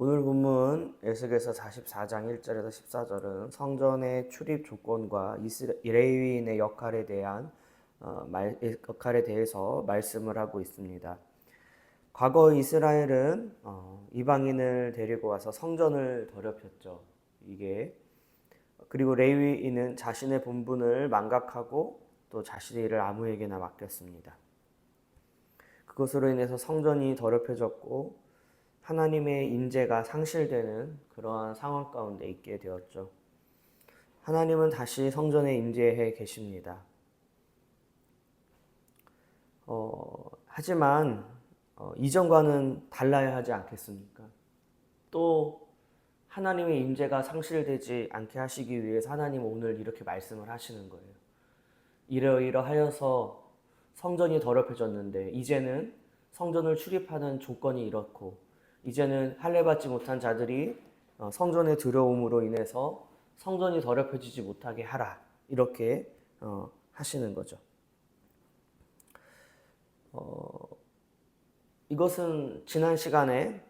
오늘 본문 에스겔서 44장 1절에서 14절은 성전의 출입 조건과 레위인의 역할에 대해서 말씀을 하고 있습니다. 과거 이스라엘은 이방인을 데리고 와서 성전을 더럽혔죠. 그리고 레위인은 자신의 본분을 망각하고 또 자신의 일을 아무에게나 맡겼습니다. 그것으로 인해서 성전이 더럽혀졌고 하나님의 임재가 상실되는 그러한 상황 가운데 있게 되었죠. 하나님은 다시 성전에 임재해 계십니다. 하지만 이전과는 달라야 하지 않겠습니까? 또 하나님의 임재가 상실되지 않게 하시기 위해서 하나님은 오늘 이렇게 말씀을 하시는 거예요. 이러이러하여서 성전이 더럽혀졌는데 이제는 성전을 출입하는 조건이 이렇고 이제는 할례받지 못한 자들이 성전에 들어옴으로 인해서 성전이 더럽혀지지 못하게 하라. 이렇게 하시는 거죠. 이것은 지난 시간에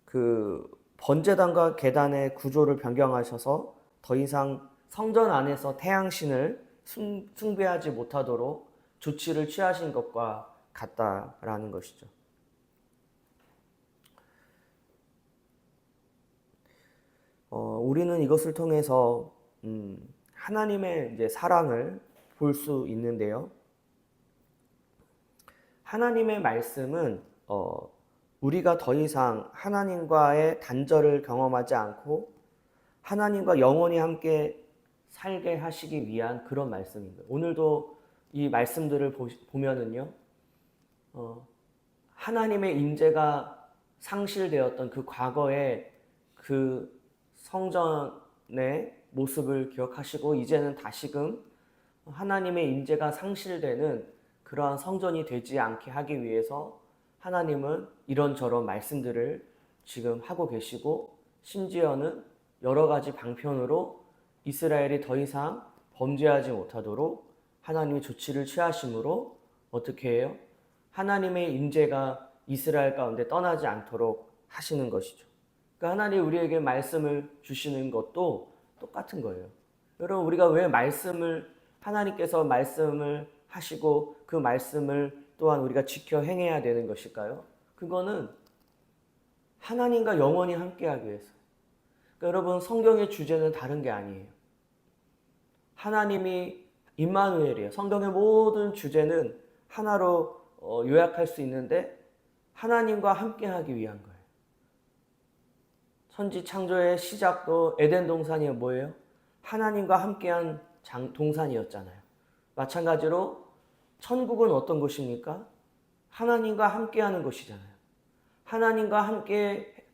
그 번제단과 계단의 구조를 변경하셔서 더 이상 성전 안에서 태양신을 숭배하지 못하도록 조치를 취하신 것과 같다라는 것이죠. 우리는 이것을 통해서 하나님의 이제 사랑을 볼 수 있는데요. 하나님의 말씀은 우리가 더 이상 하나님과의 단절을 경험하지 않고 하나님과 영원히 함께 살게 하시기 위한 그런 말씀입니다. 오늘도 이 말씀들을 보면은요, 하나님의 임재가 상실되었던 그 과거의 그 성전의 모습을 기억하시고 이제는 다시금 하나님의 임재가 상실되는 그러한 성전이 되지 않게 하기 위해서 하나님은 이런저런 말씀들을 지금 하고 계시고 심지어는 여러 가지 방편으로 이스라엘이 더 이상 범죄하지 못하도록 하나님이 조치를 취하심으로 어떻게 해요? 하나님의 임재가 이스라엘 가운데 떠나지 않도록 하시는 것이죠. 그러니까 하나님 우리에게 말씀을 주시는 것도 똑같은 거예요. 여러분, 우리가 왜 하나님께서 말씀을 하시고 그 말씀을 또한 우리가 지켜 행해야 되는 것일까요? 그거는 하나님과 영원히 함께하기 위해서. 그러니까 여러분, 성경의 주제는 다른 게 아니에요. 하나님이 임마누엘이에요. 성경의 모든 주제는 하나로 요약할 수 있는데 하나님과 함께하기 위한 거예요. 천지 창조의 시작도 에덴 동산이 뭐예요? 하나님과 함께한 동산이었잖아요. 마찬가지로 천국은 어떤 곳입니까? 하나님과 함께하는 곳이잖아요. 하나님과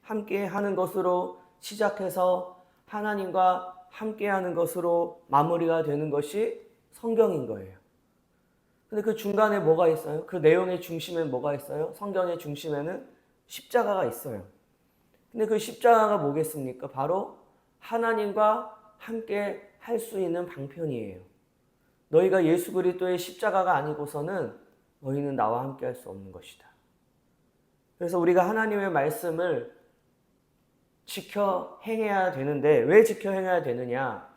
함께하는 것으로 시작해서 하나님과 함께하는 것으로 마무리가 되는 것이 성경인 거예요. 근데 그 중간에 뭐가 있어요? 그 내용의 중심에 뭐가 있어요? 성경의 중심에는 십자가가 있어요. 근데 그 십자가가 뭐겠습니까? 바로 하나님과 함께 할 수 있는 방편이에요. 너희가 예수 그리스도의 십자가가 아니고서는 너희는 나와 함께 할 수 없는 것이다. 그래서 우리가 하나님의 말씀을 지켜 행해야 되는데 왜 지켜 행해야 되느냐?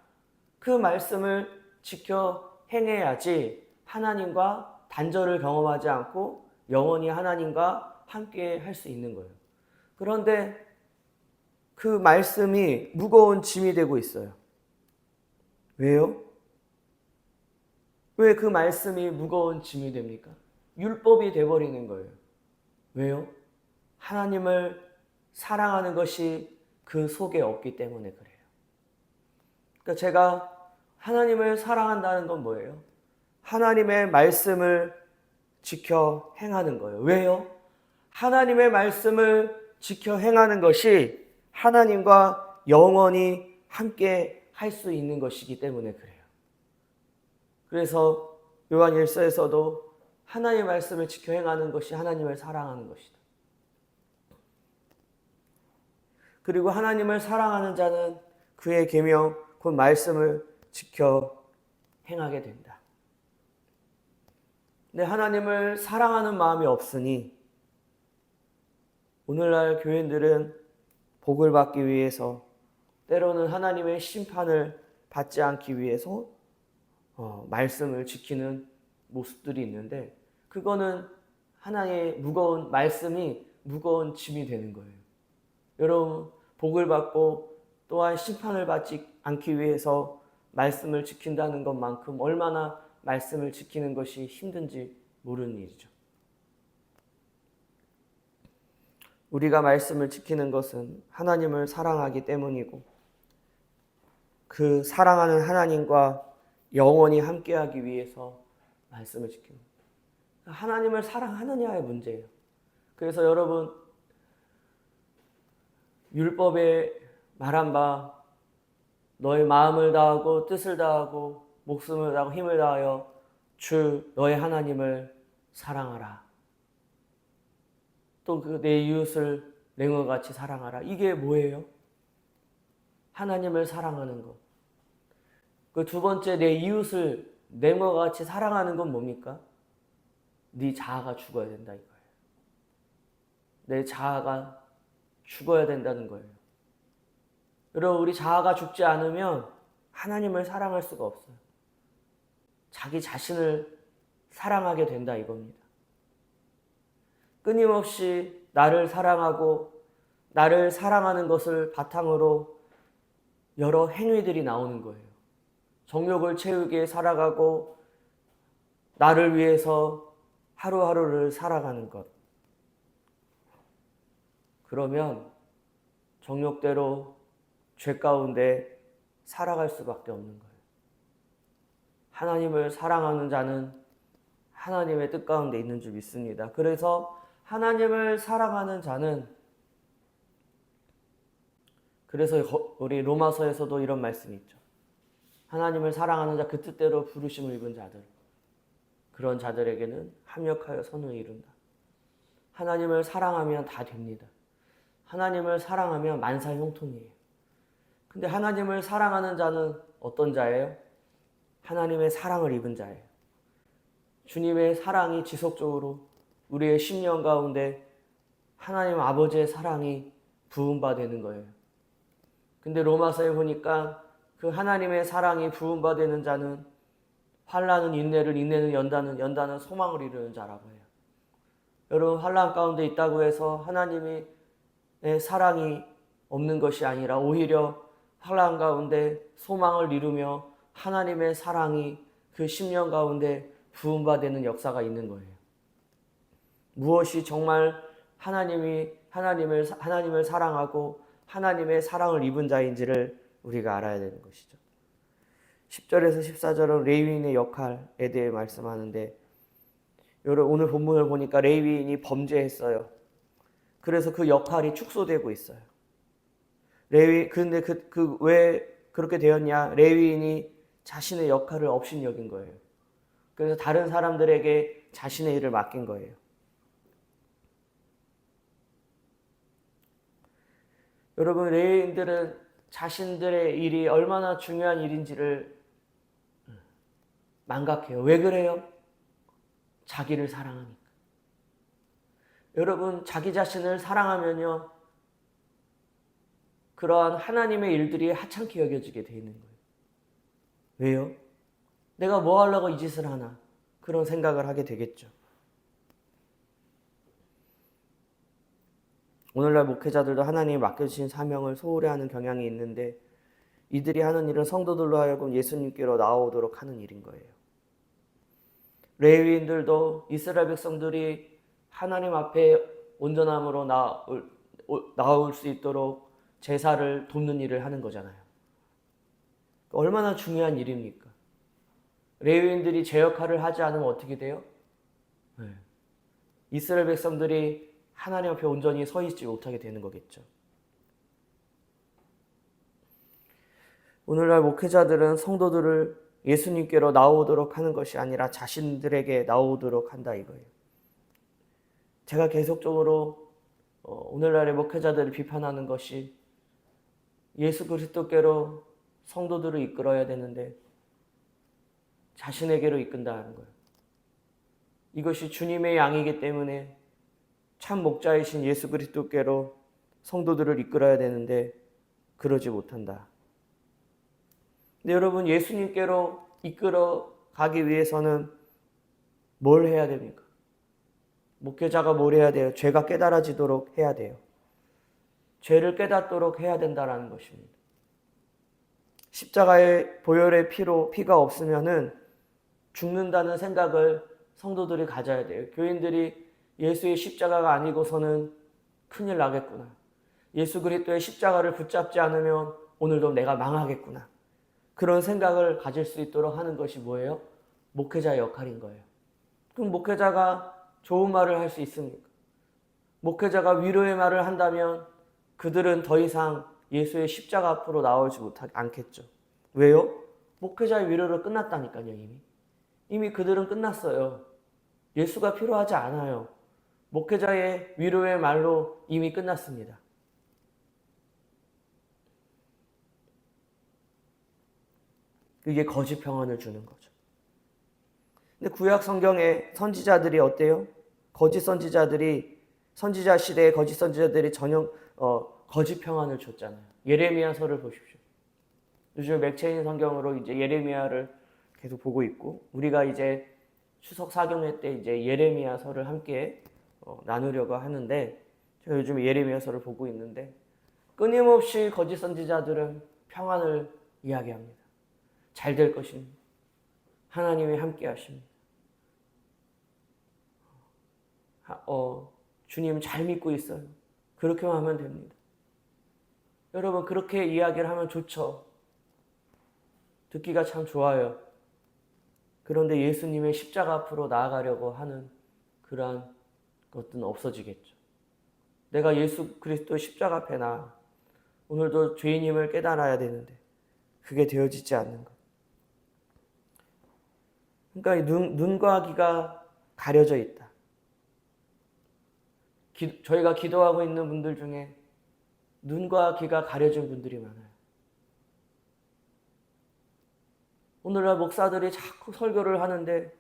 그 말씀을 지켜 행해야지 하나님과 단절을 경험하지 않고 영원히 하나님과 함께 할 수 있는 거예요. 그런데 그 말씀이 무거운 짐이 되고 있어요. 왜요? 왜 그 말씀이 무거운 짐이 됩니까? 율법이 돼버리는 거예요. 왜요? 하나님을 사랑하는 것이 그 속에 없기 때문에 그래요. 그러니까 제가 하나님을 사랑한다는 건 뭐예요? 하나님의 말씀을 지켜 행하는 거예요. 왜요? 하나님의 말씀을 지켜 행하는 것이 하나님과 영원히 함께 할 수 있는 것이기 때문에 그래요. 그래서 요한 1서에서도 하나님의 말씀을 지켜 행하는 것이 하나님을 사랑하는 것이다. 그리고 하나님을 사랑하는 자는 그의 계명 곧 말씀을 지켜 행하게 된다. 근데 하나님을 사랑하는 마음이 없으니 오늘날 교인들은 복을 받기 위해서, 때로는 하나님의 심판을 받지 않기 위해서 말씀을 지키는 모습들이 있는데, 그거는 하나의 무거운 말씀이 무거운 짐이 되는 거예요. 여러분, 복을 받고 또한 심판을 받지 않기 위해서 말씀을 지킨다는 것만큼 얼마나 말씀을 지키는 것이 힘든지 모르는 일이죠. 우리가 말씀을 지키는 것은 하나님을 사랑하기 때문이고, 그 사랑하는 하나님과 영원히 함께하기 위해서 말씀을 지키는 거예요. 하나님을 사랑하느냐의 문제예요. 그래서 여러분, 율법에 말한 바 너의 마음을 다하고 뜻을 다하고 목숨을 다하고 힘을 다하여 주 너의 하나님을 사랑하라. 또 그 내 이웃을 내가 같이 사랑하라. 이게 뭐예요? 하나님을 사랑하는 것. 그 두 번째, 내 이웃을 내가 같이 사랑하는 건 뭡니까? 네 자아가 죽어야 된다 이거예요. 내 자아가 죽어야 된다는 거예요. 여러분, 우리 자아가 죽지 않으면 하나님을 사랑할 수가 없어요. 자기 자신을 사랑하게 된다 이겁니다. 끊임없이 나를 사랑하고 나를 사랑하는 것을 바탕으로 여러 행위들이 나오는 거예요. 정욕을 채우게 살아가고 나를 위해서 하루하루를 살아가는 것. 그러면 정욕대로 죄 가운데 살아갈 수밖에 없는 거예요. 하나님을 사랑하는 자는 하나님의 뜻 가운데 있는 줄 믿습니다. 그래서 하나님을 사랑하는 자는, 그래서 우리 로마서에서도 이런 말씀이 있죠. 하나님을 사랑하는 자, 그 뜻대로 부르심을 입은 자들, 그런 자들에게는 합력하여 선을 이룬다. 하나님을 사랑하면 다 됩니다. 하나님을 사랑하면 만사형통이에요. 근데 하나님을 사랑하는 자는 어떤 자예요? 하나님의 사랑을 입은 자예요. 주님의 사랑이 지속적으로 우리의 심령 가운데 하나님 아버지의 사랑이 부음받는 거예요. 근데 로마서에 보니까 그 하나님의 사랑이 부음받는 자는 환난은 인내를, 인내는 연단은, 연단은 소망을 이루는 자라고 해요. 여러분, 환난 가운데 있다고 해서 하나님의 사랑이 없는 것이 아니라 오히려 환난 가운데 소망을 이루며 하나님의 사랑이 그 심령 가운데 부음받는 역사가 있는 거예요. 무엇이 정말 하나님을 사랑하고 하나님의 사랑을 입은 자인지를 우리가 알아야 되는 것이죠. 10절에서 14절은 레위인의 역할에 대해 말씀하는데, 여러분, 오늘 본문을 보니까 레위인이 범죄했어요. 그래서 그 역할이 축소되고 있어요. 근데 왜 그렇게 되었냐? 레위인이 자신의 역할을 업신여긴 거예요. 그래서 다른 사람들에게 자신의 일을 맡긴 거예요. 여러분, 레위인들은 자신들의 일이 얼마나 중요한 일인지를 망각해요. 왜 그래요? 자기를 사랑하니까. 여러분, 자기 자신을 사랑하면요, 그러한 하나님의 일들이 하찮게 여겨지게 돼 있는 거예요. 왜요? 내가 뭐 하려고 이 짓을 하나? 그런 생각을 하게 되겠죠. 오늘날 목회자들도 하나님이 맡겨주신 사명을 소홀히 하는 경향이 있는데, 이들이 하는 일은 성도들로 하여금 예수님께로 나오도록 하는 일인 거예요. 레위인들도 이스라엘 백성들이 하나님 앞에 온전함으로 나올 수 있도록 제사를 돕는 일을 하는 거잖아요. 얼마나 중요한 일입니까? 레위인들이 제 역할을 하지 않으면 어떻게 돼요? 이스라엘 백성들이 하나님 앞에 온전히 서 있지 못하게 되는 거겠죠. 오늘날 목회자들은 성도들을 예수님께로 나오도록 하는 것이 아니라 자신들에게 나오도록 한다 이거예요. 제가 계속적으로 오늘날의 목회자들을 비판하는 것이, 예수 그리스도께로 성도들을 이끌어야 되는데 자신에게로 이끈다는 거예요. 이것이 주님의 양이기 때문에 참 목자이신 예수 그리스도께로 성도들을 이끌어야 되는데 그러지 못한다. 근데 여러분, 예수님께로 이끌어 가기 위해서는 뭘 해야 됩니까? 목회자가 뭘 해야 돼요? 죄가 깨달아지도록 해야 돼요. 죄를 깨닫도록 해야 된다는 것입니다. 십자가의 보혈의 피가 없으면은 죽는다는 생각을 성도들이 가져야 돼요. 교인들이 예수의 십자가가 아니고서는 큰일 나겠구나. 예수 그리스도의 십자가를 붙잡지 않으면 오늘도 내가 망하겠구나. 그런 생각을 가질 수 있도록 하는 것이 뭐예요? 목회자의 역할인 거예요. 그럼 목회자가 좋은 말을 할 수 있습니까? 목회자가 위로의 말을 한다면 그들은 더 이상 예수의 십자가 앞으로 나오지 않겠죠. 왜요? 목회자의 위로를 끝났다니까요, 이미 그들은 끝났어요. 예수가 필요하지 않아요. 목회자의 위로의 말로 이미 끝났습니다. 그게 거짓 평안을 주는 거죠. 근데 구약 성경의 선지자들이 어때요? 선지자 시대의 거짓 선지자들이 거짓 평안을 줬잖아요. 예레미야서를 보십시오. 요즘 맥체인 성경으로 이제 예레미야를 계속 보고 있고, 우리가 이제 추석 사경회 때 이제 예레미야서를 함께 나누려고 하는데, 제가 요즘 예레미야서를 보고 있는데 끊임없이 거짓 선지자들은 평안을 이야기합니다. 잘 될 것입니다. 하나님이 함께 하십니다. 주님 잘 믿고 있어요. 그렇게만 하면 됩니다. 여러분, 그렇게 이야기를 하면 좋죠. 듣기가 참 좋아요. 그런데 예수님의 십자가 앞으로 나아가려고 하는 그러한 것들은 없어지겠죠. 내가 예수 그리스도의 십자가 앞에 나아 오늘도 죄인임을 깨달아야 되는데 그게 되어지지 않는 것. 그러니까 눈과 귀가 가려져 있다. 저희가 기도하고 있는 분들 중에 눈과 귀가 가려진 분들이 많아요. 오늘날 목사들이 자꾸 설교를 하는데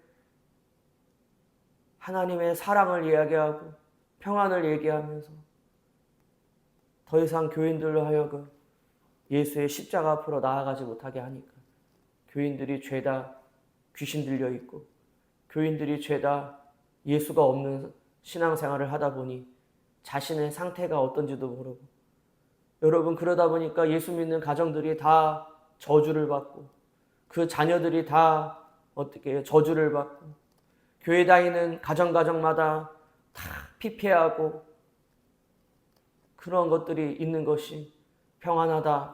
하나님의 사랑을 이야기하고 평안을 얘기하면서 더 이상 교인들로 하여금 예수의 십자가 앞으로 나아가지 못하게 하니까 교인들이 죄다 귀신 들려 있고 교인들이 죄다 예수가 없는 신앙생활을 하다 보니 자신의 상태가 어떤지도 모르고, 여러분, 그러다 보니까 예수 믿는 가정들이 다 저주를 받고 그 자녀들이 다 어떻게 저주를 받고 교회 다니는 가정마다 다 피폐하고 그런 것들이 있는 것이 평안하다,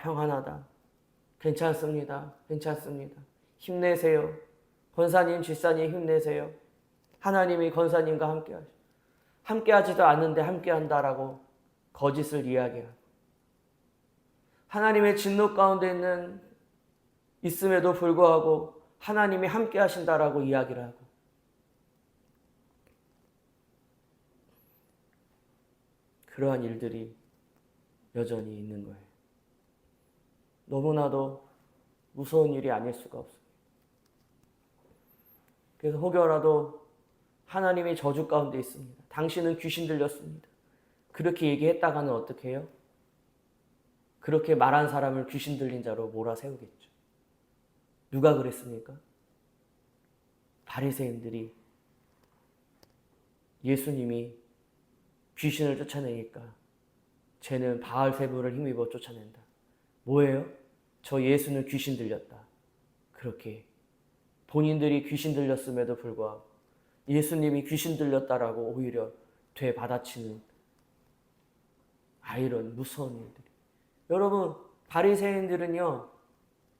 괜찮습니다, 힘내세요. 권사님, 집사님 힘내세요. 하나님이 권사님과 함께하지도 않는데 함께한다라고 거짓을 이야기하고, 하나님의 진노 가운데 있음에도 불구하고 하나님이 함께하신다라고 이야기를 하고, 그러한 일들이 여전히 있는 거예요. 너무나도 무서운 일이 아닐 수가 없습니다. 그래서 혹여라도 하나님이 저주 가운데 있습니다. 당신은 귀신 들렸습니다. 그렇게 얘기했다가는 어떻게 해요? 그렇게 말한 사람을 귀신 들린 자로 몰아세우겠죠. 누가 그랬습니까? 바리새인들이 예수님이 귀신을 쫓아내니까 쟤는 바알세불을 힘입어 쫓아낸다. 뭐예요? 저 예수는 귀신 들렸다. 그렇게 본인들이 귀신 들렸음에도 불구하고 예수님이 귀신 들렸다라고 오히려 되받아치는 이런 무서운 일들이. 여러분, 바리새인들은요,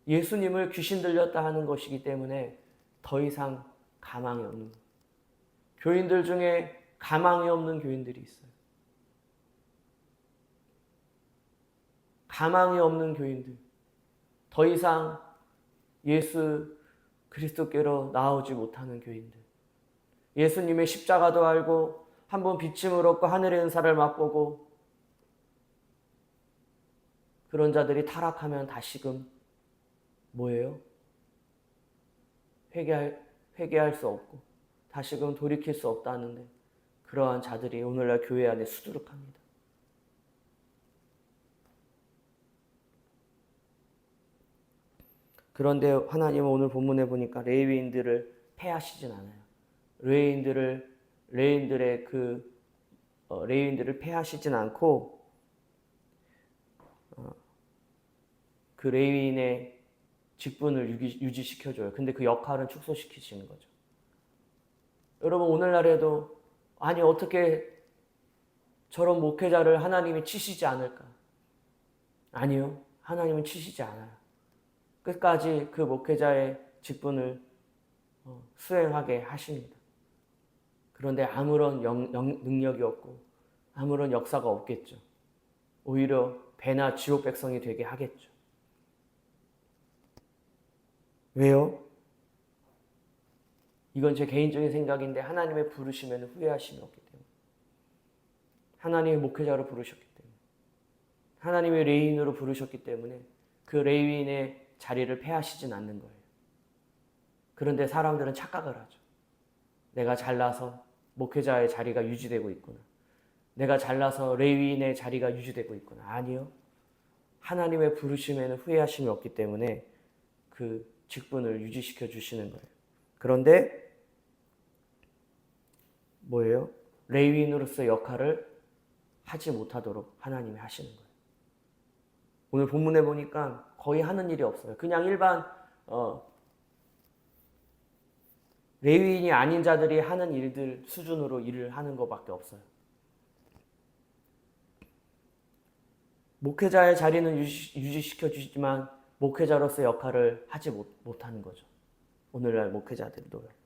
예수님을 귀신 들렸다 하는 것이기 때문에 더 이상 가망이 없는 거예요. 교인들 중에 가망이 없는 교인들이 있어요. 가망이 없는 교인들. 더 이상 예수 그리스도께로 나오지 못하는 교인들. 예수님의 십자가도 알고 한번 비침을 얻고 하늘의 은사를 맛보고 그런 자들이 타락하면 다시금 뭐예요? 회개할 수 없고 다시금 돌이킬 수 없다는데 그러한 자들이 오늘날 교회 안에 수두룩합니다. 그런데 하나님은 오늘 본문에 보니까 레위인들을 폐하시진 않아요. 레위인들을 폐하시진 않고 그 레위인의 직분을 유지시켜줘요. 근데 그 역할은 축소시키시는 거죠. 여러분 오늘날에도 아니 어떻게 저런 목회자를 하나님이 치시지 않을까? 아니요. 하나님은 치시지 않아요. 끝까지 그 목회자의 직분을 수행하게 하십니다. 그런데 아무런 능력이 없고 아무런 역사가 없겠죠. 오히려 배나 지옥 백성이 되게 하겠죠. 왜요? 이건 제 개인적인 생각인데 하나님의 부르시면 후회하심이 없기 때문에. 하나님의 목회자로 부르셨기 때문에. 하나님의 레위인으로 부르셨기 때문에 그 레위인의 자리를 폐하시진 않는 거예요. 그런데 사람들은 착각을 하죠. 내가 잘나서 목회자의 자리가 유지되고 있구나. 내가 잘나서 레위인의 자리가 유지되고 있구나. 아니요. 하나님의 부르심에는 후회하심이 없기 때문에 그 직분을 유지시켜 주시는 거예요. 그런데 뭐예요? 레위인으로서의 역할을 하지 못하도록 하나님이 하시는 거예요. 오늘 본문에 보니까 거의 하는 일이 없어요. 그냥 일반 레위인이 아닌 자들이 하는 일들 수준으로 일을 하는 것밖에 없어요. 목회자의 자리는 유지시켜 주시지만 목회자로서의 역할을 하지 못하는 거죠. 오늘날 목회자들도요.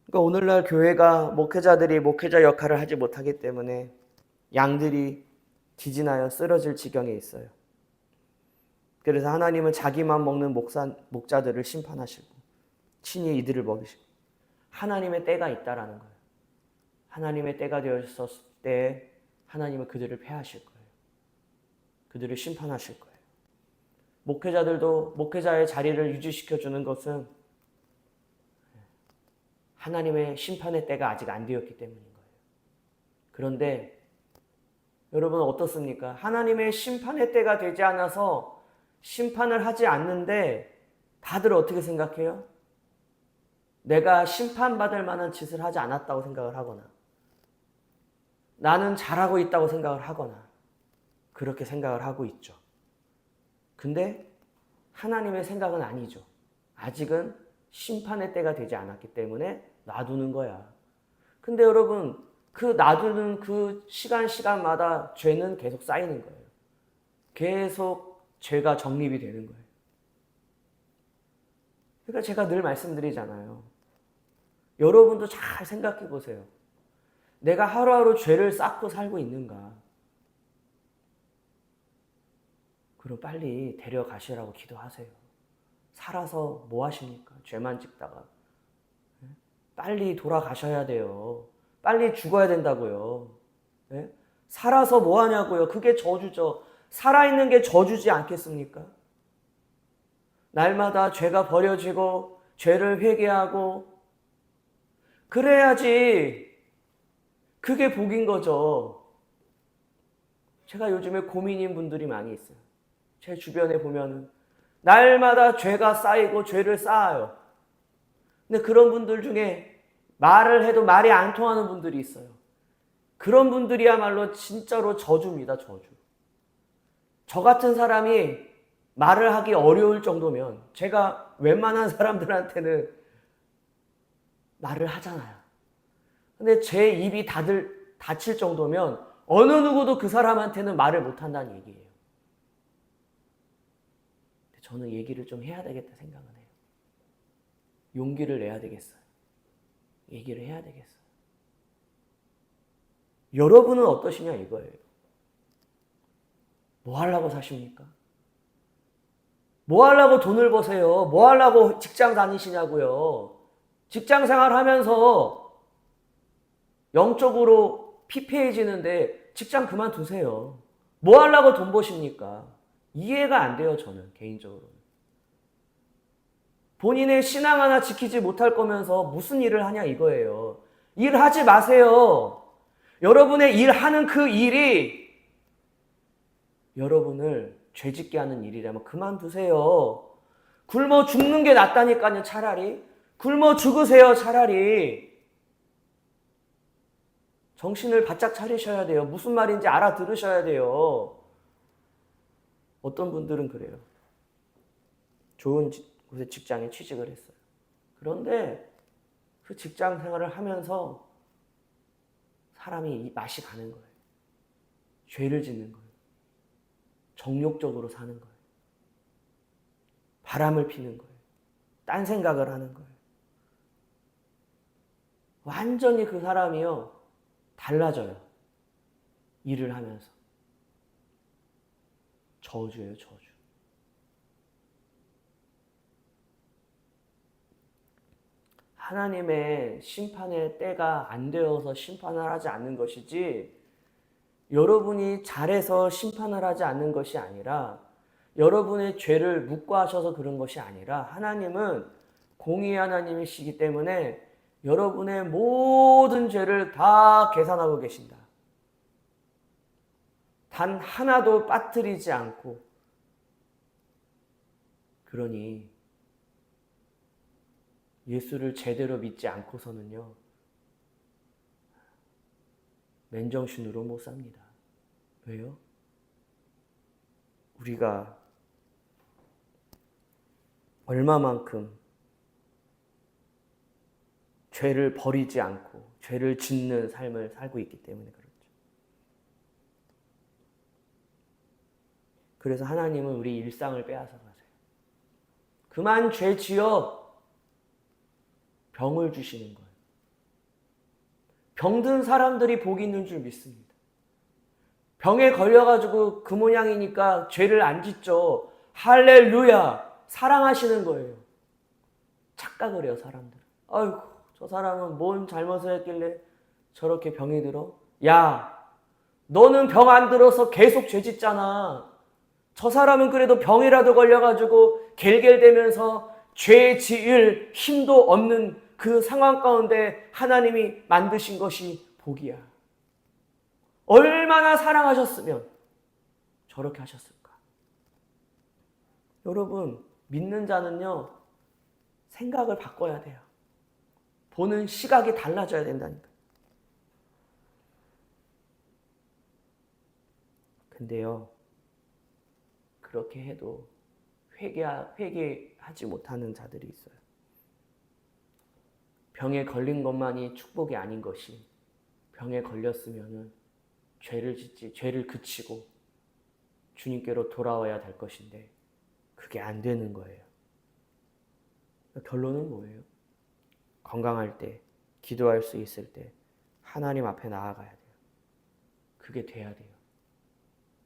그러니까 오늘날 교회가 목회자들이 목회자 역할을 하지 못하기 때문에 양들이 기진하여 쓰러질 지경에 있어요. 그래서 하나님은 자기만 먹는 목자들을 심판하시고 친히 이들을 먹이시고 하나님의 때가 있다라는 거예요. 하나님의 때가 되었을 때 하나님은 그들을 폐하실 거예요. 그들을 심판하실 거예요. 목회자들도 목회자의 자리를 유지시켜주는 것은 하나님의 심판의 때가 아직 안 되었기 때문인 거예요. 그런데 여러분 어떻습니까? 하나님의 심판의 때가 되지 않아서 심판을 하지 않는데 다들 어떻게 생각해요? 내가 심판받을 만한 짓을 하지 않았다고 생각을 하거나 나는 잘하고 있다고 생각을 하거나 그렇게 생각을 하고 있죠. 근데 하나님의 생각은 아니죠. 아직은 심판의 때가 되지 않았기 때문에 놔두는 거야. 근데 여러분 그 놔두는 그 시간마다 죄는 계속 쌓이는 거예요. 계속 죄가 정립이 되는 거예요. 그러니까 제가 늘 말씀드리잖아요. 여러분도 잘 생각해 보세요. 내가 하루하루 죄를 쌓고 살고 있는가? 그럼 빨리 데려가시라고 기도하세요. 살아서 뭐 하십니까? 죄만 짓다가. 빨리 돌아가셔야 돼요. 빨리 죽어야 된다고요. 네? 살아서 뭐 하냐고요. 그게 저주죠. 살아있는 게 저주지 않겠습니까? 날마다 죄가 버려지고 죄를 회개하고 그래야지 그게 복인 거죠. 제가 요즘에 고민인 분들이 많이 있어요. 제 주변에 보면은 날마다 죄가 쌓이고 죄를 쌓아요. 근데 그런 분들 중에 말을 해도 말이 안 통하는 분들이 있어요. 그런 분들이야말로 진짜로 저주입니다, 저주. 저 같은 사람이 말을 하기 어려울 정도면 제가 웬만한 사람들한테는 말을 하잖아요. 근데 제 입이 닫힐 정도면 어느 누구도 그 사람한테는 말을 못한다는 얘기예요. 저는 얘기를 좀 해야 되겠다 생각은 해요. 용기를 내야 되겠어요. 얘기를 해야 되겠어요. 여러분은 어떠시냐 이거예요. 뭐 하려고 사십니까? 뭐 하려고 돈을 버세요? 뭐 하려고 직장 다니시냐고요? 직장 생활 하면서 영적으로 피폐해지는데 직장 그만두세요. 뭐 하려고 돈 버십니까? 이해가 안 돼요, 저는 개인적으로. 본인의 신앙 하나 지키지 못할 거면서 무슨 일을 하냐 이거예요. 일하지 마세요. 여러분의 일하는 그 일이 여러분을 죄짓게 하는 일이라면 그만두세요. 굶어 죽는 게 낫다니까요. 차라리 굶어 죽으세요. 차라리. 정신을 바짝 차리셔야 돼요. 무슨 말인지 알아들으셔야 돼요. 어떤 분들은 그래요. 좋은 곳에 직장에 취직을 했어요. 그런데 그 직장 생활을 하면서 사람이 맛이 가는 거예요. 죄를 짓는 거예요. 정욕적으로 사는 거예요. 바람을 피는 거예요. 딴 생각을 하는 거예요. 완전히 그 사람이요, 달라져요. 일을 하면서. 저주예요, 저주. 하나님의 심판의 때가 안 되어서 심판을 하지 않는 것이지, 여러분이 잘해서 심판을 하지 않는 것이 아니라, 여러분의 죄를 묵과하셔서 그런 것이 아니라, 하나님은 공의의 하나님이시기 때문에 여러분의 모든 죄를 다 계산하고 계신다. 단 하나도 빠뜨리지 않고. 그러니 예수를 제대로 믿지 않고서는요, 맨정신으로 못 삽니다. 왜요? 우리가 얼마만큼 죄를 버리지 않고 죄를 짓는 삶을 살고 있기 때문에 그렇죠. 그래서 하나님은 우리 일상을 빼앗아 가세요. 그만 죄 지어. 병을 주시는 거예요. 병든 사람들이 복이 있는 줄 믿습니다. 병에 걸려가지고 그 모양이니까 죄를 안 짓죠. 할렐루야! 사랑하시는 거예요. 착각을 해요, 사람들은. 아이고, 저 사람은 뭔 잘못을 했길래 저렇게 병이 들어? 야, 너는 병 안 들어서 계속 죄 짓잖아. 저 사람은 그래도 병이라도 걸려가지고 겔겔대면서 죄 지을 힘도 없는 그 상황 가운데 하나님이 만드신 것이 복이야. 얼마나 사랑하셨으면 저렇게 하셨을까? 여러분, 믿는 자는요, 생각을 바꿔야 돼요. 보는 시각이 달라져야 된다니까. 근데요, 그렇게 해도 회개하지 못하는 자들이 있어요. 병에 걸린 것만이 축복이 아닌 것이, 병에 걸렸으면은 죄를 그치고 주님께로 돌아와야 될 것인데 그게 안 되는 거예요. 결론은 뭐예요? 건강할 때, 기도할 수 있을 때 하나님 앞에 나아가야 돼요. 그게 돼야 돼요.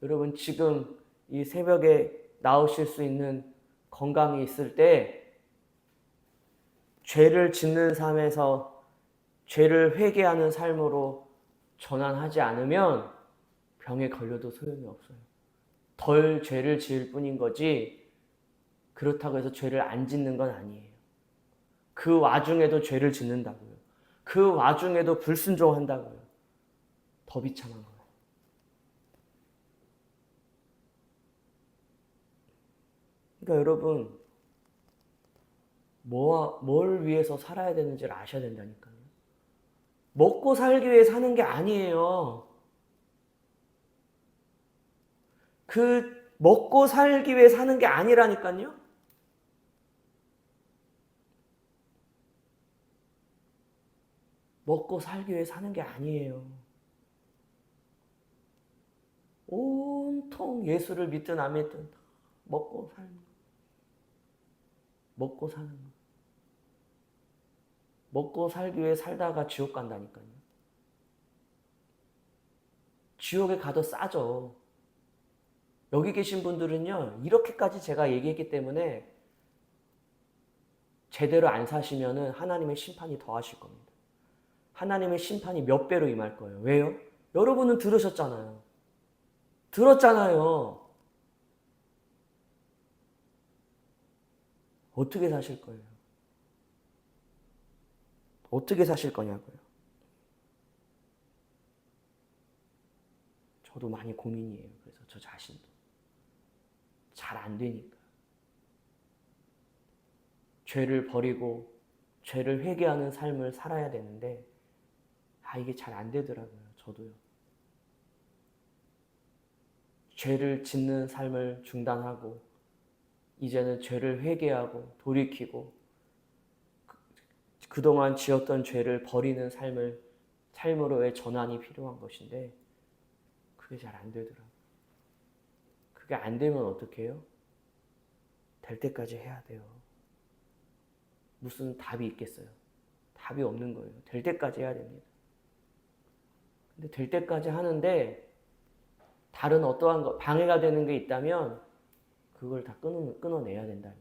여러분, 지금 이 새벽에 나오실 수 있는 건강이 있을 때 죄를 짓는 삶에서 죄를 회개하는 삶으로 전환하지 않으면 병에 걸려도 소용이 없어요. 덜 죄를 지을 뿐인 거지 그렇다고 해서 죄를 안 짓는 건 아니에요. 그 와중에도 죄를 짓는다고요. 그 와중에도 불순종한다고요. 더 비참한 거예요. 그러니까 여러분, 뭘 위해서 살아야 되는지를 아셔야 된다니까요. 먹고 살기 위해 사는 게 아니에요. 그 먹고 살기 위해 사는 게 아니라니까요. 먹고 살기 위해 사는 게 아니에요. 온통 예수를 믿든 안 믿든 먹고 사는 거. 먹고 사는 거. 먹고 살기 위해 살다가 지옥 간다니까요. 지옥에 가도 싸죠. 여기 계신 분들은요, 이렇게까지 제가 얘기했기 때문에 제대로 안 사시면은 하나님의 심판이 더하실 겁니다. 하나님의 심판이 몇 배로 임할 거예요. 왜요? 여러분은 들으셨잖아요. 들었잖아요. 어떻게 사실 거예요? 어떻게 사실 거냐고요. 저도 많이 고민이에요. 그래서 저 자신도. 잘 안 되니까. 죄를 버리고 죄를 회개하는 삶을 살아야 되는데 이게 잘 안 되더라고요. 저도요. 죄를 짓는 삶을 중단하고 이제는 죄를 회개하고 돌이키고 그동안 지었던 죄를 버리는 삶으로의 전환이 필요한 것인데 그게 잘 안 되더라고요. 그게 안 되면 어떻게 해요? 될 때까지 해야 돼요. 무슨 답이 있겠어요? 답이 없는 거예요. 될 때까지 해야 됩니다. 근데 될 때까지 하는데 다른 어떠한 거, 방해가 되는 게 있다면 그걸 다 끊어내야 된다.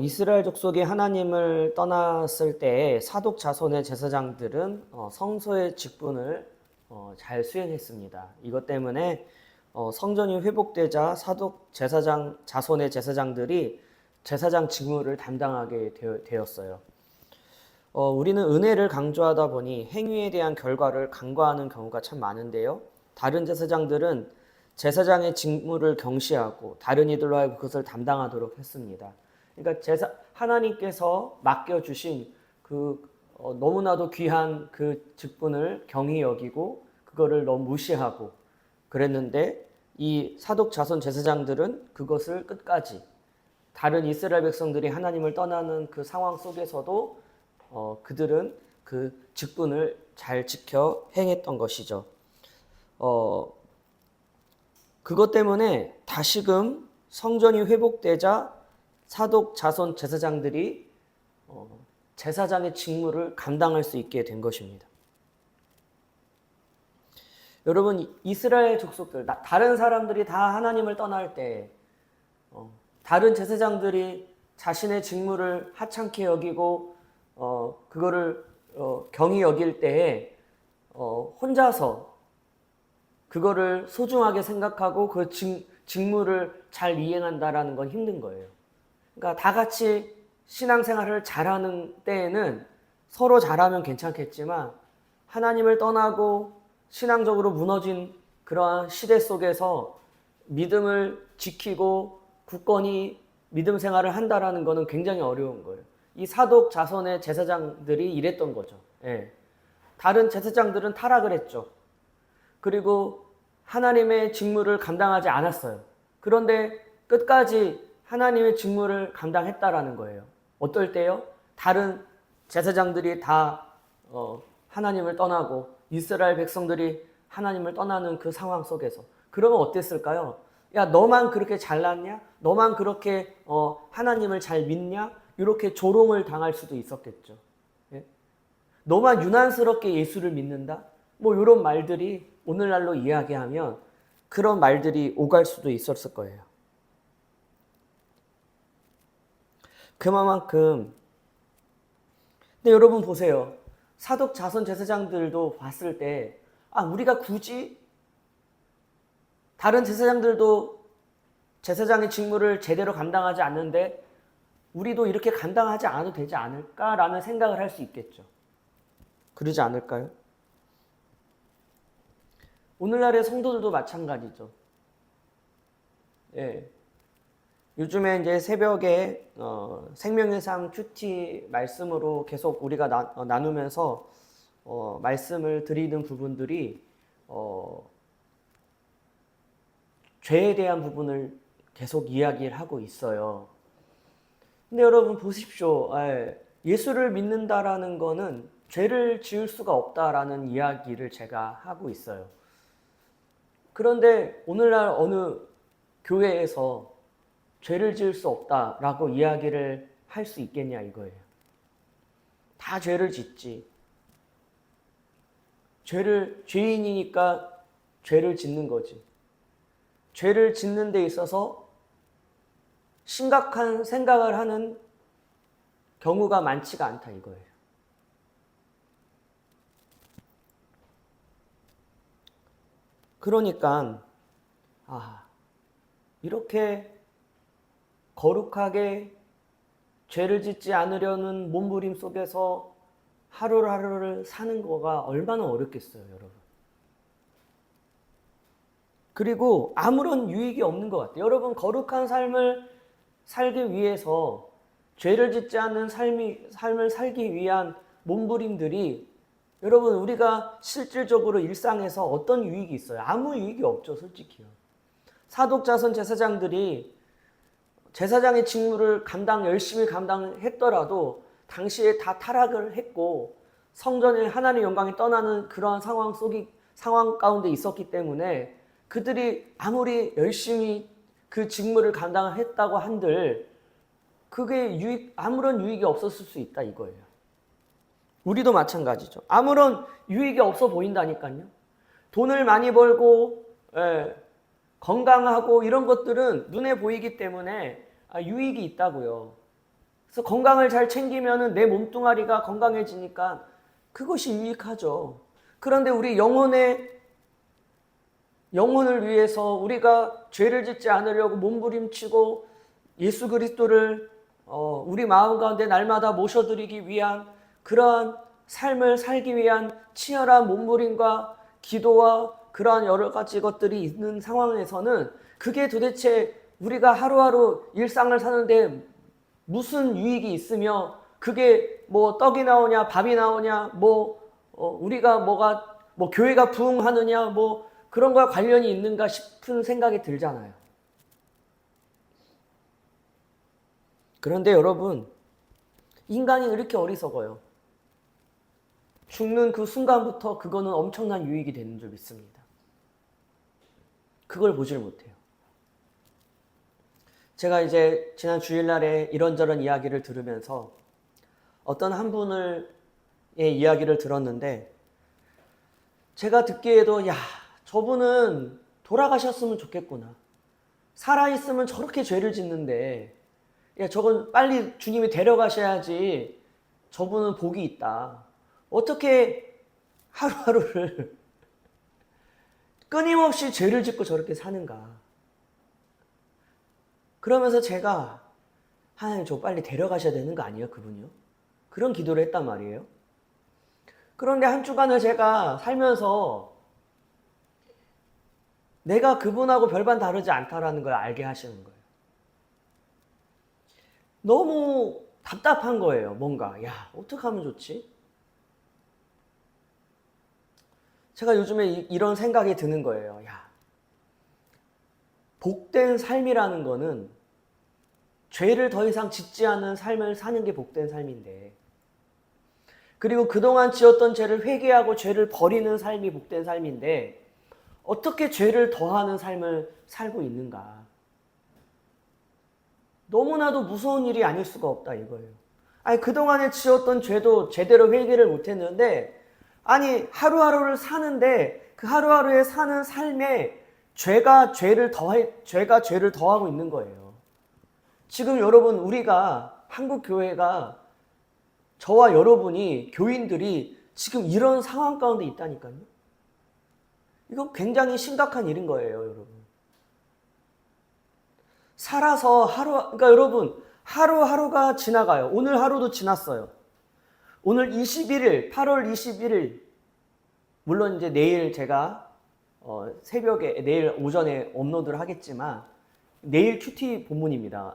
이스라엘 족속이 하나님을 떠났을 때 사독 자손의 제사장들은 성소의 직분을 잘 수행했습니다. 이것 때문에 성전이 회복되자 사독 제사장 자손의 제사장들이 제사장 직무를 담당하게 되었어요. 우리는 은혜를 강조하다 보니 행위에 대한 결과를 간과하는 경우가 참 많은데요. 다른 제사장들은 제사장의 직무를 경시하고 다른 이들로 하여금 그것을 담당하도록 했습니다. 그러니까 하나님께서 맡겨주신 그 너무나도 귀한 그 직분을 경히 여기고 그거를 너무 무시하고 그랬는데 이 사독 자손 제사장들은 그것을 끝까지 다른 이스라엘 백성들이 하나님을 떠나는 그 상황 속에서도 그들은 그 직분을 잘 지켜 행했던 것이죠. 그것 때문에 다시금 성전이 회복되자 사독 자손 제사장들이 제사장의 직무를 감당할 수 있게 된 것입니다. 여러분, 이스라엘 족속들, 다른 사람들이 다 하나님을 떠날 때 다른 제사장들이 자신의 직무를 하찮게 여기고 그거를 경히 여길 때에 혼자서 그거를 소중하게 생각하고 그 직무를 잘 이행한다라는 건 힘든 거예요. 그러니까 다 같이 신앙생활을 잘하는 때에는 서로 잘하면 괜찮겠지만 하나님을 떠나고 신앙적으로 무너진 그러한 시대 속에서 믿음을 지키고 굳건히 믿음 생활을 한다라는 것은 굉장히 어려운 거예요. 이 사독 자손의 제사장들이 이랬던 거죠. 예. 다른 제사장들은 타락을 했죠. 그리고 하나님의 직무를 감당하지 않았어요. 그런데 끝까지 하나님의 직무를 감당했다라는 거예요. 어떨 때요? 다른 제사장들이 다 하나님을 떠나고 이스라엘 백성들이 하나님을 떠나는 그 상황 속에서 그러면 어땠을까요? 야, 너만 그렇게 잘났냐? 너만 그렇게 하나님을 잘 믿냐? 이렇게 조롱을 당할 수도 있었겠죠. 예? 너만 유난스럽게 예수를 믿는다? 뭐 이런 말들이 오늘날로 이야기하면 그런 말들이 오갈 수도 있었을 거예요. 그만큼 근데 여러분 보세요. 사독 자손 제사장들도 봤을 때 우리가 굳이 다른 제사장들도 제사장의 직무를 제대로 감당하지 않는데 우리도 이렇게 감당하지 않아도 되지 않을까라는 생각을 할 수 있겠죠. 그러지 않을까요? 오늘날의 성도들도 마찬가지죠. 예. 요즘에 이제 새벽에 생명의 삶 큐티 말씀으로 계속 우리가 나누면서 말씀을 드리는 부분들이 죄에 대한 부분을 계속 이야기를 하고 있어요. 근데 여러분 보십시오. 예수를 믿는다라는 거는 죄를 지을 수가 없다라는 이야기를 제가 하고 있어요. 그런데 오늘날 어느 교회에서 죄를 지을 수 없다라고 이야기를 할 수 있겠냐 이거예요. 다 죄를 짓지. 죄인이니까 죄를 짓는 거지. 죄를 짓는 데 있어서 심각한 생각을 하는 경우가 많지가 않다 이거예요. 그러니까 이렇게 거룩하게 죄를 짓지 않으려는 몸부림 속에서 하루하루를 사는 거가 얼마나 어렵겠어요, 여러분. 그리고 아무런 유익이 없는 것 같아요. 여러분, 거룩한 삶을 살기 위해서 죄를 짓지 않는 삶을 살기 위한 몸부림들이 여러분, 우리가 실질적으로 일상에서 어떤 유익이 있어요? 아무 유익이 없죠, 솔직히요. 사독자선 제사장들이 제사장의 직무를 열심히 감당했더라도 당시에 다 타락을 했고 성전에 하나님의 영광이 떠나는 그러한 상황 가운데 있었기 때문에 그들이 아무리 열심히 그 직무를 감당했다고 한들 그게 아무런 유익이 없었을 수 있다 이거예요. 우리도 마찬가지죠. 아무런 유익이 없어 보인다니까요. 돈을 많이 벌고 건강하고 이런 것들은 눈에 보이기 때문에 유익이 있다고요. 그래서 건강을 잘 챙기면은 내 몸뚱아리가 건강해지니까 그것이 유익하죠. 그런데 우리 영혼을 위해서 우리가 죄를 짓지 않으려고 몸부림치고 예수 그리스도를 우리 마음 가운데 날마다 모셔드리기 위한 그러한 삶을 살기 위한 치열한 몸부림과 기도와 그러한 여러 가지 것들이 있는 상황에서는 그게 도대체 우리가 하루하루 일상을 사는데 무슨 유익이 있으며 그게 뭐 떡이 나오냐 밥이 나오냐 우리가 교회가 부흥하느냐 그런 거와 관련이 있는가 싶은 생각이 들잖아요. 그런데 여러분, 인간이 이렇게 어리석어요. 죽는 그 순간부터 그거는 엄청난 유익이 되는 줄 믿습니다. 그걸 보질 못해요. 제가 이제 지난 주일날에 이런저런 이야기를 들으면서 어떤 한 분의 이야기를 들었는데 제가 듣기에도 저분은 돌아가셨으면 좋겠구나. 살아있으면 저렇게 죄를 짓는데 저건 빨리 주님이 데려가셔야지 저분은 복이 있다. 어떻게 하루하루를 끊임없이 죄를 짓고 저렇게 사는가. 그러면서 제가 하나님 저 빨리 데려가셔야 되는 거 아니에요, 그분이요? 그런 기도를 했단 말이에요. 그런데 한 주간을 제가 살면서 내가 그분하고 별반 다르지 않다라는 걸 알게 하시는 거예요. 너무 답답한 거예요, 뭔가. 어떻게 하면 좋지? 제가 요즘에 이런 생각이 드는 거예요. 복된 삶이라는 거는 죄를 더 이상 짓지 않는 삶을 사는 게 복된 삶인데, 그리고 그동안 지었던 죄를 회개하고 죄를 버리는 삶이 복된 삶인데 어떻게 죄를 더하는 삶을 살고 있는가. 너무나도 무서운 일이 아닐 수가 없다 이거예요. 그동안에 지었던 죄도 제대로 회개를 못했는데 하루하루를 사는데 그 하루하루에 사는 삶에 죄가 죄를 더하고 있는 거예요. 지금 여러분, 우리가 한국 교회가 저와 여러분이 교인들이 지금 이런 상황 가운데 있다니까요. 이건 굉장히 심각한 일인 거예요, 여러분. 살아서 그러니까 여러분, 하루하루가 지나가요. 오늘 하루도 지났어요. 오늘 8월 21일, 물론 이제 내일 제가 내일 오전에 업로드를 하겠지만 내일 큐티 본문입니다.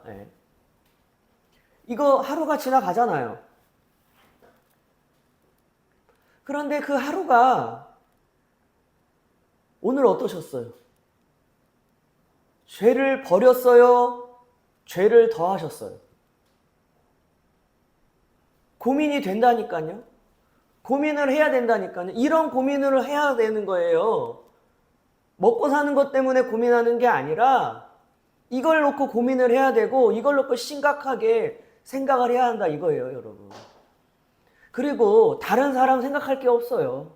이거 하루가 지나가잖아요. 그런데 그 하루가 오늘 어떠셨어요? 죄를 버렸어요? 죄를 더하셨어요? 고민이 된다니까요. 고민을 해야 된다니까요. 이런 고민을 해야 되는 거예요. 먹고 사는 것 때문에 고민하는 게 아니라 이걸 놓고 고민을 해야 되고 이걸 놓고 심각하게 생각을 해야 한다 이거예요, 여러분. 그리고 다른 사람 생각할 게 없어요.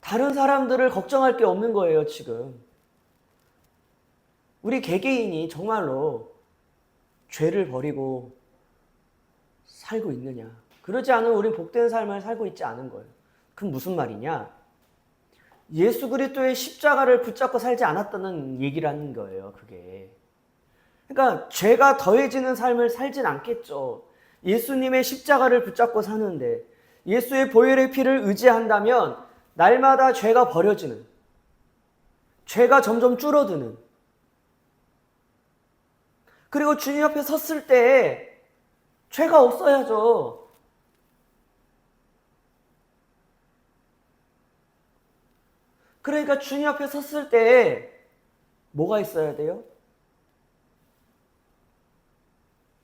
다른 사람들을 걱정할 게 없는 거예요, 지금. 우리 개개인이 정말로 죄를 버리고 살고 있느냐. 그러지 않으면 우린 복된 삶을 살고 있지 않은 거예요. 그럼 무슨 말이냐? 예수 그리스도의 십자가를 붙잡고 살지 않았다는 얘기라는 거예요, 그게. 그러니까 죄가 더해지는 삶을 살진 않겠죠. 예수님의 십자가를 붙잡고 사는데 예수의 보혈의 피를 의지한다면 날마다 죄가 버려지는, 죄가 점점 줄어드는, 그리고 주님 앞에 섰을 때 죄가 없어야죠. 그러니까 주님 앞에 섰을 때 뭐가 있어야 돼요?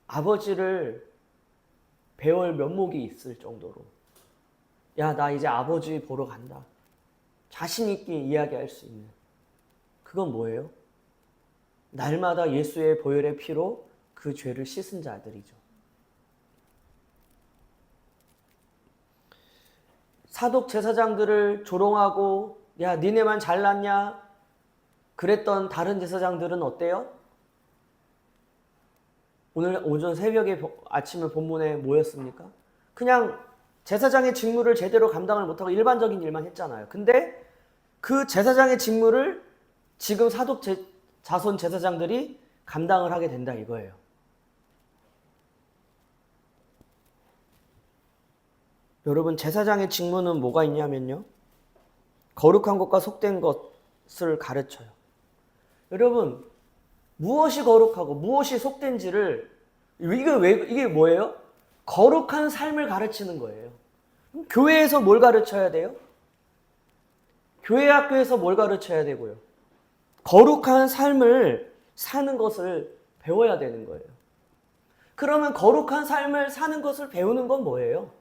아버지를 배울 면목이 있을 정도로, 야, 나 이제 아버지 보러 간다, 자신 있게 이야기할 수 있는, 그건 뭐예요? 날마다 예수의 보혈의 피로 그 죄를 씻은 자들이죠. 사독 제사장들을 조롱하고 야, 니네만 잘났냐 그랬던 다른 제사장들은 어때요? 오늘 오전 새벽에 아침에 본문에 뭐였습니까? 그냥 제사장의 직무를 제대로 감당을 못하고 일반적인 일만 했잖아요. 근데 그 제사장의 직무를 지금 사독 자손 제사장들이 감당을 하게 된다 이거예요. 여러분, 제사장의 직무는 뭐가 있냐면요, 거룩한 것과 속된 것을 가르쳐요. 여러분, 무엇이 거룩하고 무엇이 속된지를, 이게 뭐예요? 거룩한 삶을 가르치는 거예요. 교회에서 뭘 가르쳐야 돼요? 교회 학교에서 뭘 가르쳐야 되고요? 거룩한 삶을 사는 것을 배워야 되는 거예요. 그러면 거룩한 삶을 사는 것을 배우는 건 뭐예요?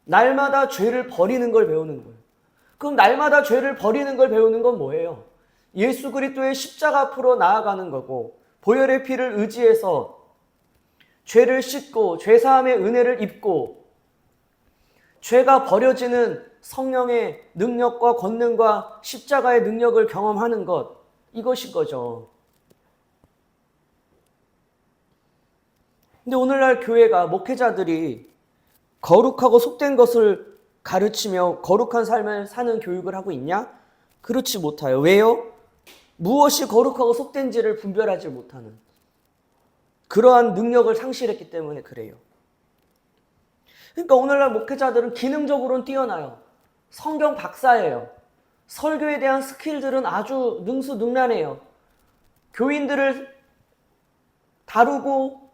날마다 죄를 버리는 걸 배우는 거예요. 그럼 날마다 죄를 버리는 걸 배우는 건 뭐예요? 예수 그리스도의 십자가 앞으로 나아가는 거고, 보혈의 피를 의지해서 죄를 씻고 죄사함의 은혜를 입고 죄가 버려지는 성령의 능력과 권능과 십자가의 능력을 경험하는 것, 이것인 거죠. 근데 오늘날 교회가, 목회자들이 거룩하고 속된 것을 가르치며 거룩한 삶을 사는 교육을 하고 있냐? 그렇지 못해요. 왜요? 무엇이 거룩하고 속된지를 분별하지 못하는 그러한 능력을 상실했기 때문에 그래요. 그러니까 오늘날 목회자들은 기능적으로는 뛰어나요. 성경 박사예요. 설교에 대한 스킬들은 아주 능수능란해요. 교인들을 다루고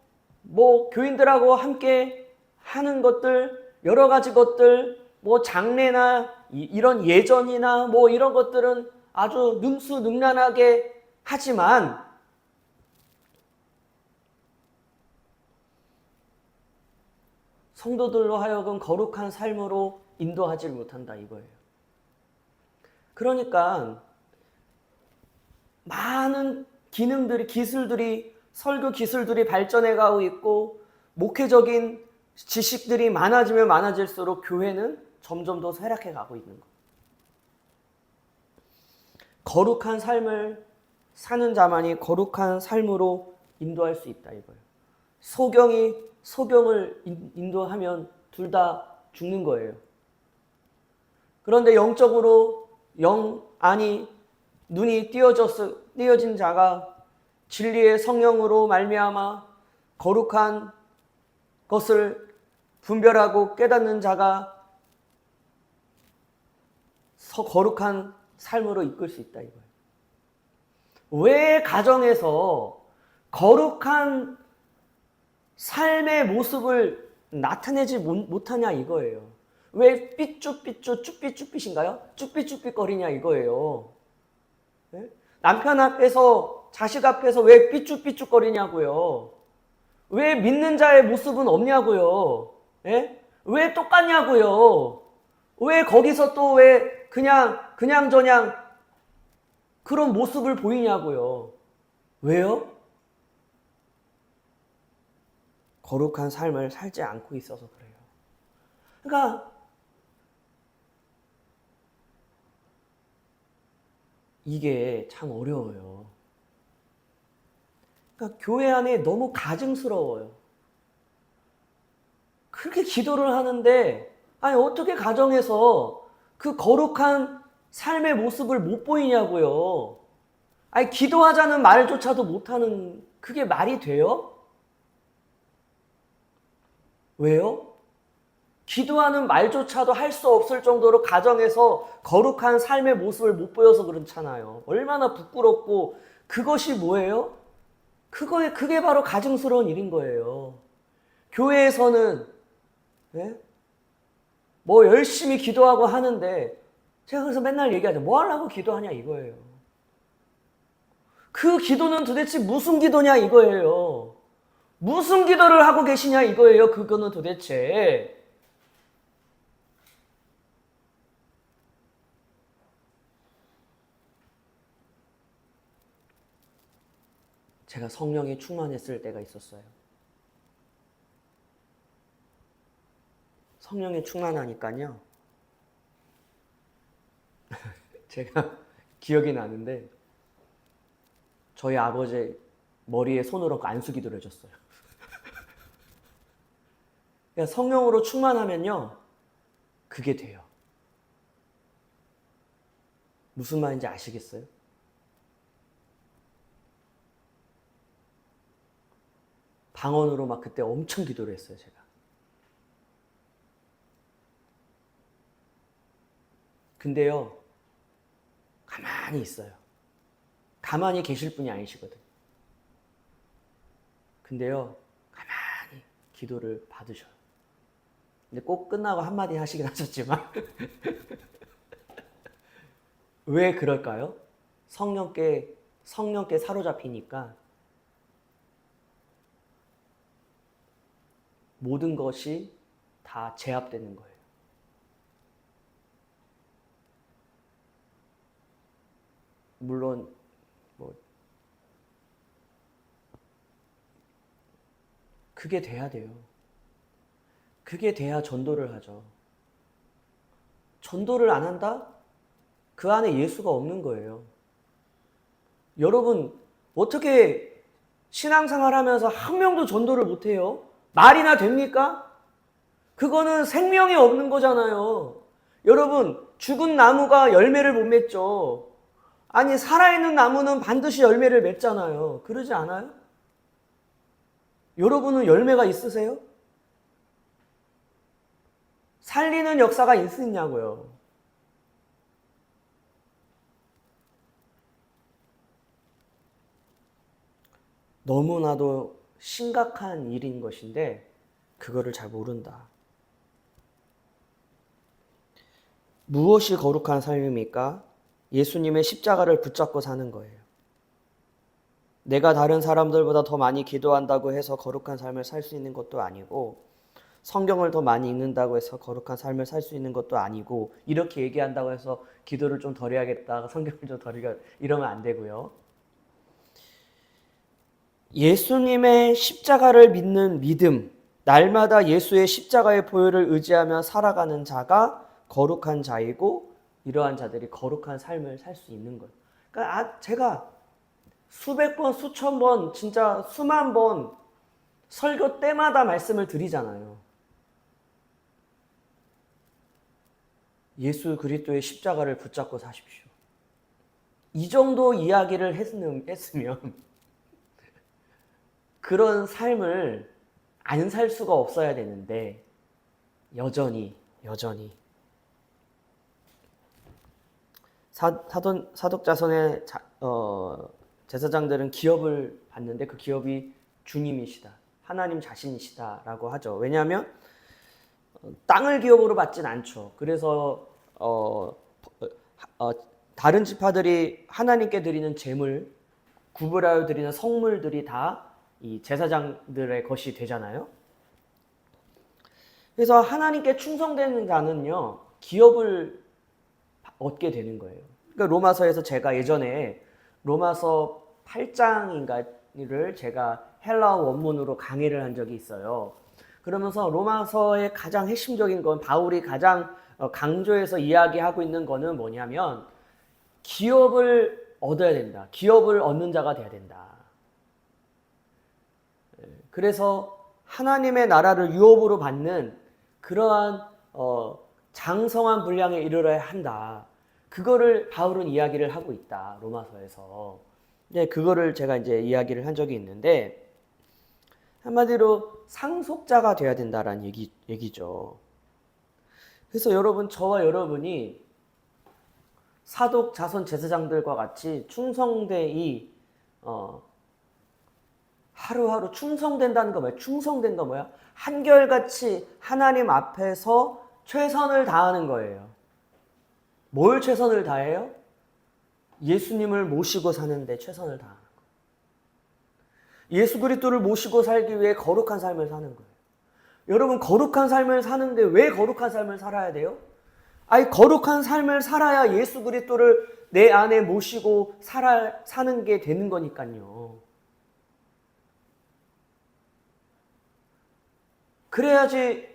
교인들하고 함께 하는 것들, 여러 가지 것들, 장례나 이런 예전이나 이런 것들은 아주 능수능란하게 하지만 성도들로 하여금 거룩한 삶으로 인도하지 못한다 이거예요. 그러니까 많은 기술들이, 설교 기술들이 발전해 가고 있고 목회적인 지식들이 많아지면 많아질수록 교회는 점점 더 쇠락해 가고 있는 거예요. 거룩한 삶을 사는 자만이 거룩한 삶으로 인도할 수 있다 이거예요. 소경을 인도하면 둘 다 죽는 거예요. 그런데 영적으로 눈이 띄어진 자가 진리의 성령으로 말미암아 거룩한 것을 분별하고 깨닫는 자가 거룩한 삶으로 이끌 수 있다 이거예요. 왜 가정에서 거룩한 삶의 모습을 나타내지 못하냐 이거예요. 왜 쭈삐쭈삐신가요? 쭈삐쭈삐거리냐 이거예요. 네? 남편 앞에서, 자식 앞에서 왜 삐쭈삐쭈거리냐고요. 왜 믿는 자의 모습은 없냐고요. 네? 왜 똑같냐고요. 왜 거기서 또 왜 그냥저냥 그런 모습을 보이냐고요. 왜요? 거룩한 삶을 살지 않고 있어서 그래요. 그러니까 이게 참 어려워요. 그러니까 교회 안에 너무 가증스러워요. 그렇게 기도를 하는데 어떻게 가정에서 그 거룩한 삶의 모습을 못 보이냐고요. 기도하자는 말조차도 못하는 그게 말이 돼요? 왜요? 기도하는 말조차도 할 수 없을 정도로 가정에서 거룩한 삶의 모습을 못 보여서 그렇잖아요. 얼마나 부끄럽고, 그것이 뭐예요? 그게 바로 가증스러운 일인 거예요. 교회에서는 네? 뭐 열심히 기도하고 하는데, 제가 그래서 맨날 얘기하죠. 뭐 하려고 기도하냐 이거예요. 그 기도는 도대체 무슨 기도냐 이거예요. 무슨 기도를 하고 계시냐 이거예요. 그거는 도대체. 제가 성령에 충만했을 때가 있었어요. 성령에 충만하니까요. 제가 기억이 나는데 저희 아버지 머리에 손을 얹고 안수기도를 해줬어요. 그러니까 성령으로 충만하면요. 그게 돼요. 무슨 말인지 아시겠어요? 방언으로 막 그때 엄청 기도를 했어요, 제가. 근데요, 가만히 있어요. 가만히 계실 분이 아니시거든. 근데요, 가만히 기도를 받으셔요. 근데 꼭 끝나고 한마디 하시긴 하셨지만 왜 그럴까요? 성령께 사로잡히니까 모든 것이 다 제압되는 거예요. 물론 뭐 그게 돼야 돼요. 그게 돼야 전도를 하죠. 전도를 안 한다? 그 안에 예수가 없는 거예요. 여러분 어떻게 신앙생활 하면서 한 명도 전도를 못 해요? 말이나 됩니까? 그거는 생명이 없는 거잖아요. 여러분 죽은 나무가 열매를 못 맺죠. 아니 살아있는 나무는 반드시 열매를 맺잖아요. 그러지 않아요? 여러분은 열매가 있으세요? 살리는 역사가 있으냐고요. 너무나도 심각한 일인 것인데 그거를 잘 모른다. 무엇이 거룩한 삶입니까? 예수님의 십자가를 붙잡고 사는 거예요. 내가 다른 사람들보다 더 많이 기도한다고 해서 거룩한 삶을 살 수 있는 것도 아니고, 성경을 더 많이 읽는다고 해서 거룩한 삶을 살 수 있는 것도 아니고, 이렇게 얘기한다고 해서 기도를 좀 덜 해야겠다, 성경을 좀 덜 해야 이러면 안 되고요. 예수님의 십자가를 믿는 믿음, 날마다 예수의 십자가의 보혈을 의지하며 살아가는 자가 거룩한 자이고, 이러한 자들이 거룩한 삶을 살 수 있는 거예요. 그러니까 제가 수백 번, 수천 번, 진짜 수만 번 설교 때마다 말씀을 드리잖아요. 예수 그리스도의 십자가를 붙잡고 사십시오. 이 정도 이야기를 했으면 그런 삶을 안 살 수가 없어야 되는데 여전히 사독자손의 제사장들은 기업을 받는데 그 기업이 주님이시다. 하나님 자신이시다라고 하죠. 왜냐하면 땅을 기업으로 받진 않죠. 그래서 다른 지파들이 하나님께 드리는 제물, 구별하여 드리는 성물들이 다 이 제사장들의 것이 되잖아요. 그래서 하나님께 충성되는 자는요, 기업을 얻게 되는 거예요. 그러니까 로마서에서 제가 예전에 로마서 8장인가를 제가 헬라어 원문으로 강의를 한 적이 있어요. 그러면서 로마서의 가장 핵심적인 건 바울이 가장 강조해서 이야기하고 있는 거는 뭐냐면 기업을 얻어야 된다. 기업을 얻는 자가 돼야 된다. 그래서 하나님의 나라를 유업으로 받는 그러한 장성한 분량에 이르러야 한다. 그거를 바울은 이야기를 하고 있다. 로마서에서. 네, 그거를 제가 이제 이야기를 한 적이 있는데, 한마디로 상속자가 돼야 된다라는 얘기죠. 그래서 여러분, 저와 여러분이 사독, 자손, 제사장들과 같이 충성되이 하루하루 충성된다는 거 뭐야? 충성된 거 뭐야? 한결같이 하나님 앞에서 최선을 다하는 거예요. 뭘 최선을 다해요? 예수님을 모시고 사는데 최선을 다하는 거예요. 예수 그리스도를 모시고 살기 위해 거룩한 삶을 사는 거예요. 여러분, 거룩한 삶을 사는데 왜 거룩한 삶을 살아야 돼요? 아니, 거룩한 삶을 살아야 예수 그리스도를 내 안에 모시고 사는 게 되는 거니까요. 그래야지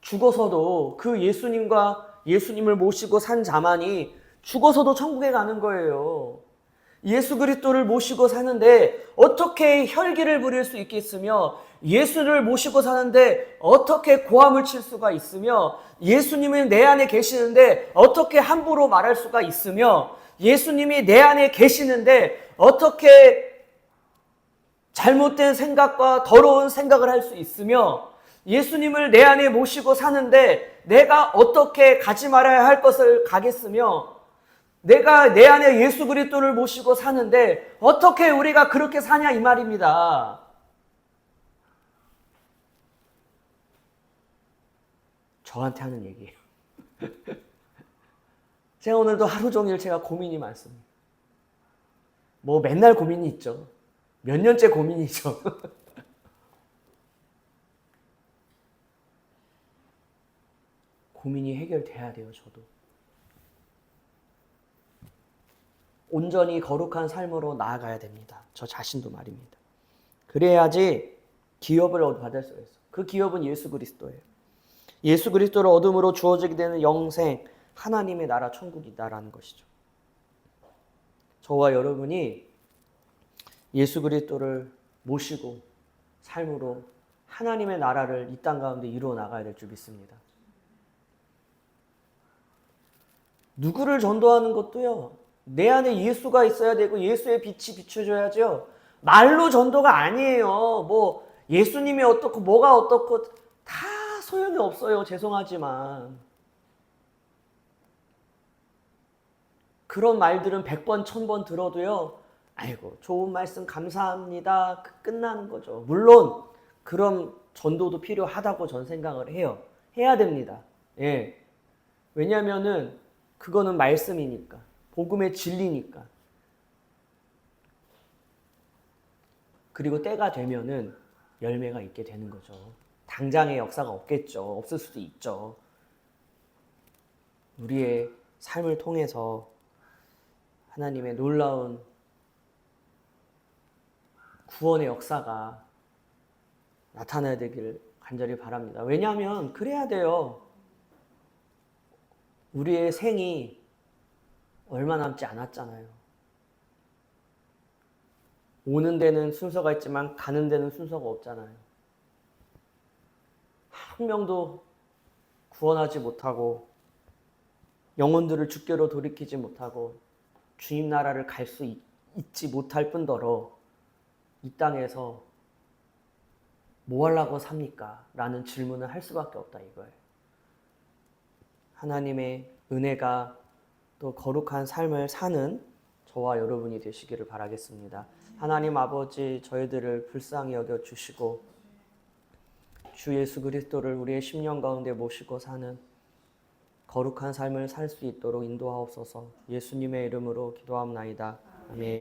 죽어서도 그 예수님을 모시고 산 자만이 죽어서도 천국에 가는 거예요. 예수 그리스도를 모시고 사는데 어떻게 혈기를 부릴 수 있겠으며, 예수를 모시고 사는데 어떻게 고함을 칠 수가 있으며, 예수님이 내 안에 계시는데 어떻게 함부로 말할 수가 있으며, 예수님이 내 안에 계시는데 어떻게 잘못된 생각과 더러운 생각을 할 수 있으며, 예수님을 내 안에 모시고 사는데 내가 어떻게 가지 말아야 할 것을 가겠으며, 내가 내 안에 예수 그리스도를 모시고 사는데 어떻게 우리가 그렇게 사냐 이 말입니다. 저한테 하는 얘기예요. 제가 오늘도 하루 종일 제가 고민이 많습니다. 뭐 맨날 고민이 있죠. 몇 년째 고민이죠. 고민이 해결돼야 돼요, 저도. 온전히 거룩한 삶으로 나아가야 됩니다. 저 자신도 말입니다. 그래야지 기업을 받을 수가 있어요. 그 기업은 예수 그리스도예요. 예수 그리스도를 얻음으로 주어지게 되는 영생, 하나님의 나라 천국이다라는 것이죠. 저와 여러분이 예수 그리스도를 모시고 삶으로 하나님의 나라를 이 땅 가운데 이루어 나가야 될 줄 믿습니다. 누구를 전도하는 것도요, 내 안에 예수가 있어야 되고 예수의 빛이 비춰줘야죠. 말로 전도가 아니에요. 뭐 예수님이 어떻고 뭐가 어떻고 다 소용이 없어요. 죄송하지만. 그런 말들은 100번, 1000번 들어도요, 아이고 좋은 말씀 감사합니다. 끝나는 거죠. 물론 그런 전도도 필요하다고 전 생각을 해요. 해야 됩니다. 예. 왜냐하면은 그거는 말씀이니까. 복음의 진리니까. 그리고 때가 되면은 열매가 있게 되는 거죠. 당장의 역사가 없겠죠. 없을 수도 있죠. 우리의 삶을 통해서 하나님의 놀라운 구원의 역사가 나타나야 되기를 간절히 바랍니다. 왜냐하면 그래야 돼요. 우리의 생이 얼마 남지 않았잖아요. 오는 데는 순서가 있지만 가는 데는 순서가 없잖아요. 한 명도 구원하지 못하고 영혼들을 주께로 돌이키지 못하고 주님 나라를 갈 수 있지 못할 뿐더러 이 땅에서 뭐 하려고 삽니까? 라는 질문을 할 수밖에 없다 이거예요. 하나님의 은혜가 또 거룩한 삶을 사는 저와 여러분이 되시기를 바라겠습니다. 하나님 아버지, 저희들을 불쌍히 여겨주시고 주 예수 그리스도를 우리의 심령 가운데 모시고 사는 거룩한 삶을 살 수 있도록 인도하옵소서. 예수님의 이름으로 기도하옵나이다. 아멘.